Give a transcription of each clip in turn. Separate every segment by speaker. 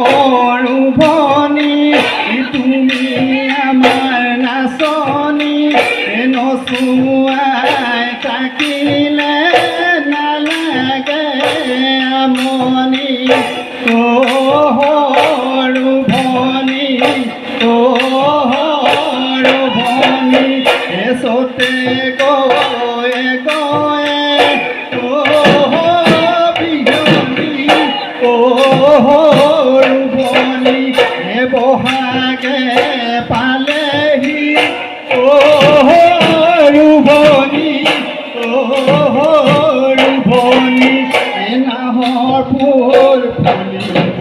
Speaker 1: সৰু ভনী তুমি আমাৰ নাচনী নচুৱাই থাকিলে নালাগে আমনি সৰু ভনী সৰু ভনী এচতে গয়ে গয়ে সৰু ভনী বহাগে পালেহি সৰু ভনী নাহৰ ফুল ফুলিব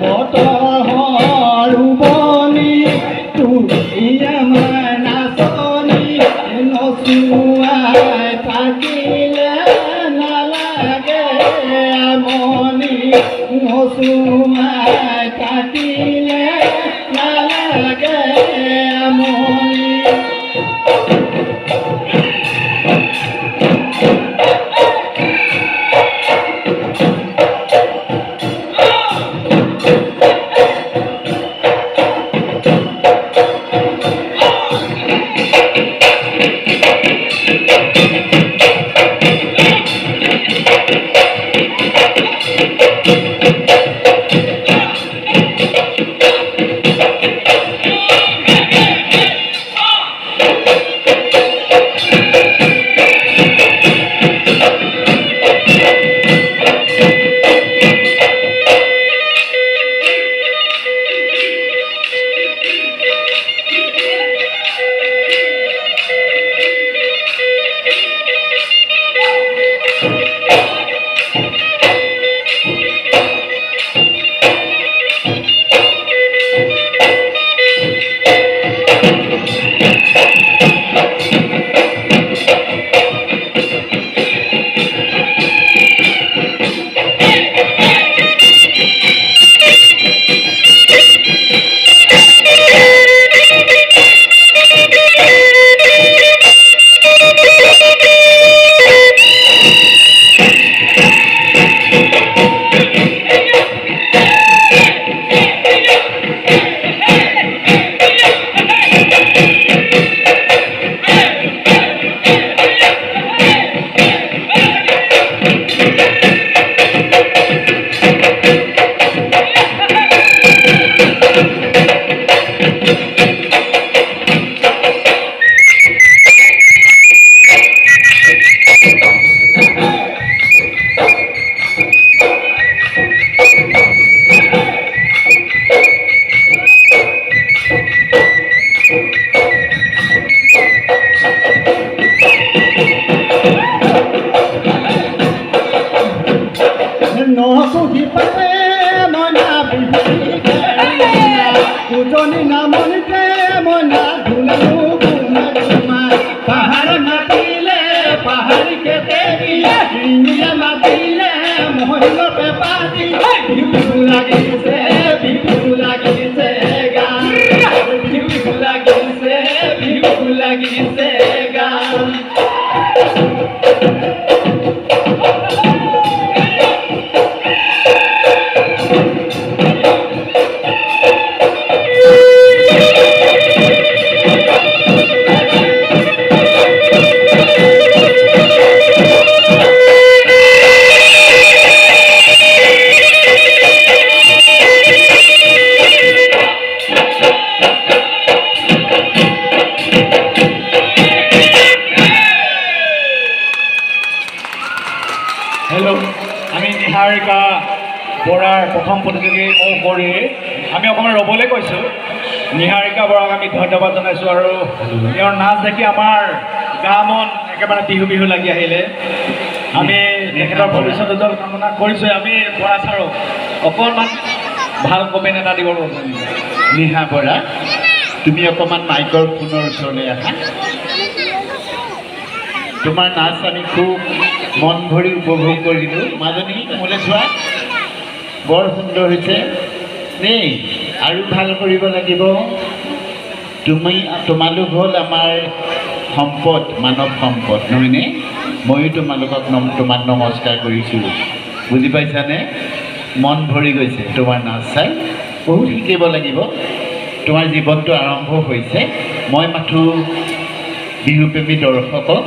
Speaker 1: বতৰ বনি তুমি আমাৰ নাচনী নচুৱাই থাকিলে নালাগে আমনি নচুৱাই থাকিলে নালাগে আমনি নপুহি পালে মনা উজনি নামনিতে মনা ধুলালো পাহাড় মাতিলে পাহাড়িকে দেবী ইন্দিয়া মাতিলে মহিল পেপাতি বিহু লাগিছে গান বিহু লাগিছে গান আমি নিহাৰিকা বৰাৰ প্ৰথম প্ৰতিযোগী মৌ কৰি আমি অকণমান ৰ'বলৈ কৈছোঁ। নিহাৰিকা বৰাক আমি ধন্যবাদ জনাইছোঁ আৰু তেওঁৰ নাচ দেখি আমাৰ গা মন একেবাৰে বিহু বিহু লাগি আহিলে। আমি তেখেতৰ ভৱিষ্যত উজ্জ্বল কামনা কৰিছোঁ। আমি বৰা ছাৰক অকণমান ভাল কমেণ্ট এটা দিব লাগিব।
Speaker 2: নিহা বৰা, তুমি অকণমান মাইকৰ ফোনৰ ওচৰলৈ আহা। তোমাৰ নাচ আমি খুব মন ভৰি উপভোগ কৰিলোঁ। মাজনী মোলৈ চোৱা, বৰ সুন্দৰ হৈছে দেই, আৰু ভাল কৰিব লাগিব। তোমালোক হ'ল আমাৰ সম্পদ, মানৱ সম্পদ, নহয়নে? ময়ো তোমালোকক তোমাক নমস্কাৰ কৰিছোঁ, বুজি পাইছানে? মন ভৰি গৈছে তোমাৰ নাচ চাই বহুত শিকিব লাগিব তোমাৰ জীৱনটো আৰম্ভ হৈছে মই মাথো বিহুপ্ৰেমী দৰ্শকক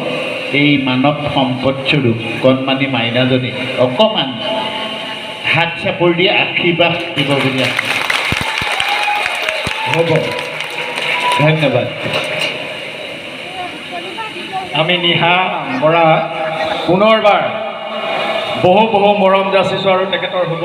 Speaker 2: এই মানৱ সম্পদস্বৰূপ কণমানি মাইনাজনী অকণমান হাত চাপৰি দি আশীৰ্বাদ দিব বুলি আছে
Speaker 1: হ'ব
Speaker 2: ধন্যবাদ
Speaker 1: আমি নিহা বৰা পুনৰবাৰ বহু বহু মৰম যাচিছোঁ আৰু তেখেতৰ শুভ